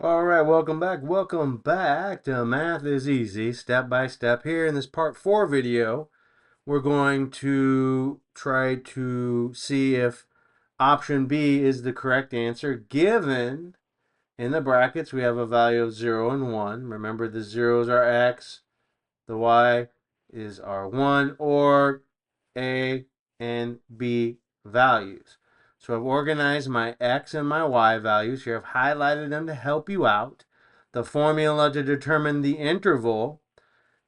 All right, welcome back. Welcome back to Math is Easy, step by step. Here in this part 4 video, we're going to try to see if option B is the correct answer, given in the brackets we have a value of 0 and 1. Remember, the 0 is our x, the y is our 1, or A and B values. So I've organized my x and my y values here. I've highlighted them to help you out. The formula to determine the interval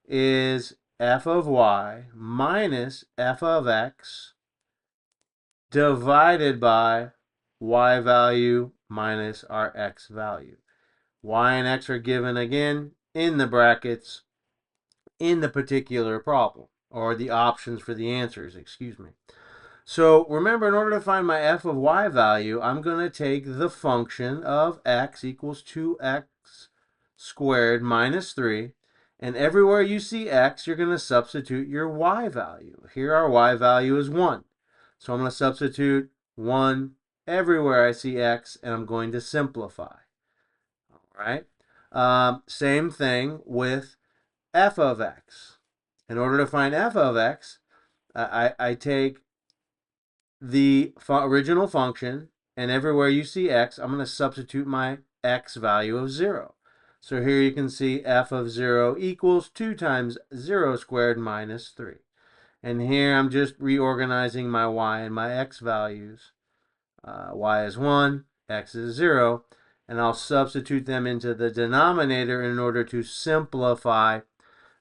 is f of y minus f of x divided by y value minus our x value. Y and x are given again in the brackets in the particular problem, or the options for the answers, excuse me. So remember, in order to find my f of y value, I'm going to take the function of x equals 2x squared minus 3. And everywhere you see x, you're going to substitute your y value. Here our y value is 1. So I'm going to substitute 1 everywhere I see x, and I'm going to simplify. All right. Same thing with f of x. In order to find f of x, I take the original function, and everywhere you see x, I'm going to substitute my x value of 0. So here you can see f of 0 equals 2 times 0 squared minus 3. And here I'm just reorganizing my y and my x values. Y is 1, x is 0, and I'll substitute them into the denominator in order to simplify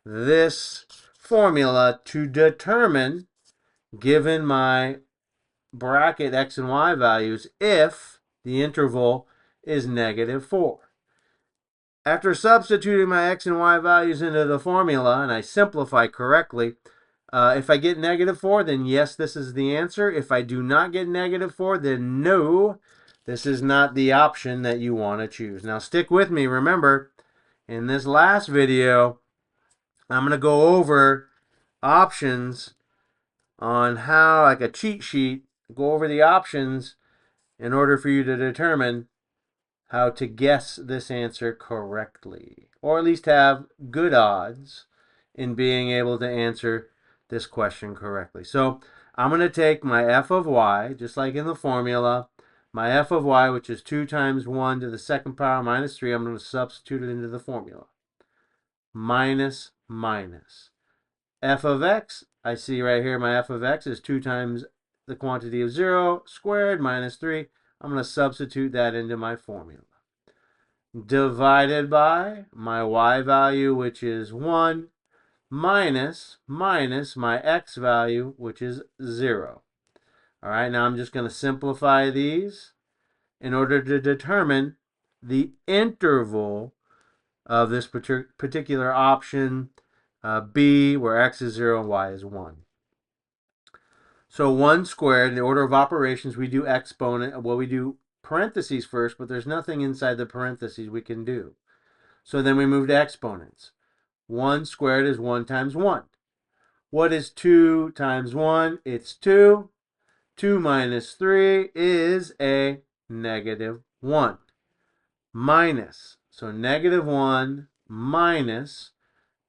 this formula to determine, given my bracket x and y values, if the interval is -4. After substituting my x and y values into the formula, and I simplify correctly, if I get -4, then yes, this is the answer. If I do not get -4, then no, this is not the option that you want to choose. Now stick with me. Remember, in this last video, I'm going to go over options on how, like a cheat sheet, go over the options in order for you to determine how to guess this answer correctly, or at least have good odds in being able to answer this question correctly. So I'm going to take my f of y, just like in the formula, my f of y, which is 2 times 1 to the second power minus 3, I'm going to substitute it into the formula. Minus, minus. F of x, I see right here my f of x is 2 times the quantity of 0 squared minus 3. I'm going to substitute that into my formula. Divided by my y value, which is 1, minus my x value, which is 0. All right, now I'm just going to simplify these in order to determine the interval of this particular option, B, where x is 0 and y is 1. So 1 squared, in the order of operations, we do exponent. Well, we do parentheses first, but there's nothing inside the parentheses we can do. So then we move to exponents. 1 squared is 1 times 1. What is 2 times 1? It's 2. 2 minus 3 is a -1. Minus. So -1 minus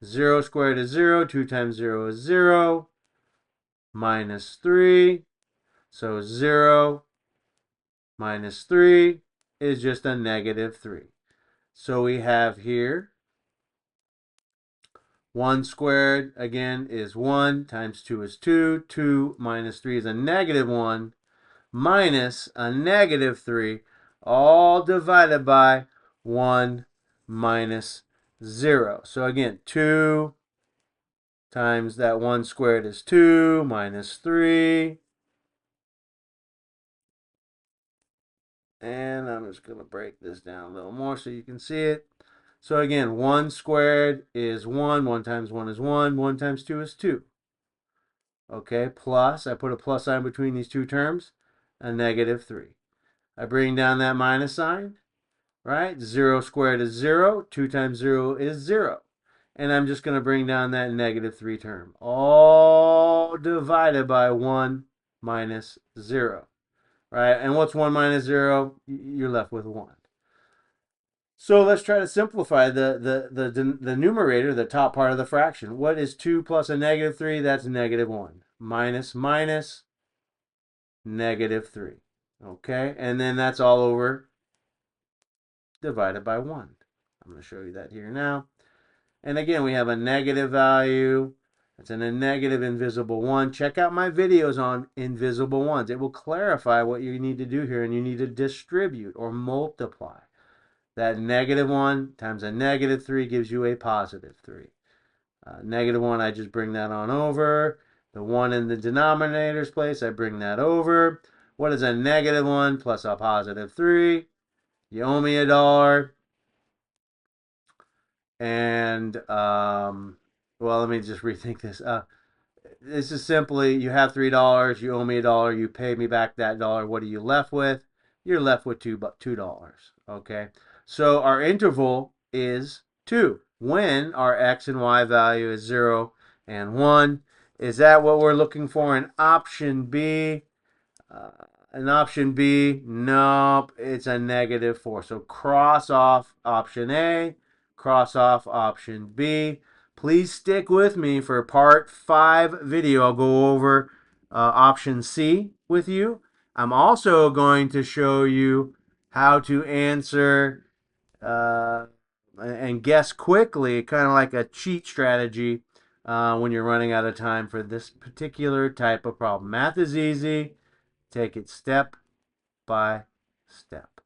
0 squared is 0. 2 times 0 is 0. Minus 3. So 0 minus 3 is just a -3. So we have here 1 squared, again, is 1, times 2 is 2. 2 minus 3 is a -1, minus a -3, all divided by 1 minus 0. So again, 2 times that 1 squared is 2, minus 3. And I'm just going to break this down a little more so you can see it. So again, 1 squared is 1. 1 times 1 is 1. 1 times 2 is 2. Okay, plus, I put a plus sign between these two terms, a -3. I bring down that minus sign, right? 0 squared is 0. 2 times 0 is 0. And I'm just going to bring down that -3 term. All divided by 1 minus 0. Right? And what's 1 minus 0? You're left with 1. So let's try to simplify the numerator, the top part of the fraction. What is 2 plus a negative 3? That's negative 1. Minus minus negative 3. Okay, and then that's all over divided by 1. I'm going to show you that here now. And again, we have a negative value. It's in a negative invisible 1. Check out my videos on invisible ones. It will clarify what you need to do here, and you need to distribute or multiply. That negative 1 times a negative 3 gives you a positive 3. Negative 1, I just bring that on over. The 1 in the denominator's place, I bring that over. What is a negative 1 plus a positive 3? You owe me $1. And, well, let me just rethink this. This is simply, you have $3, you owe me $1, you pay me back that dollar. What are you left with? You're left with $2. Okay, so our interval is 2 when our x and y value is 0 and 1. Is that what we're looking for in option B? In option B, nope, it's a negative 4. So cross off option A, cross off option B. Please stick with me for part 5 video. I'll go over option C with you. I'm also going to show you how to answer and guess quickly, kind of like a cheat strategy when you're running out of time for this particular type of problem. Math is easy. Take it step by step.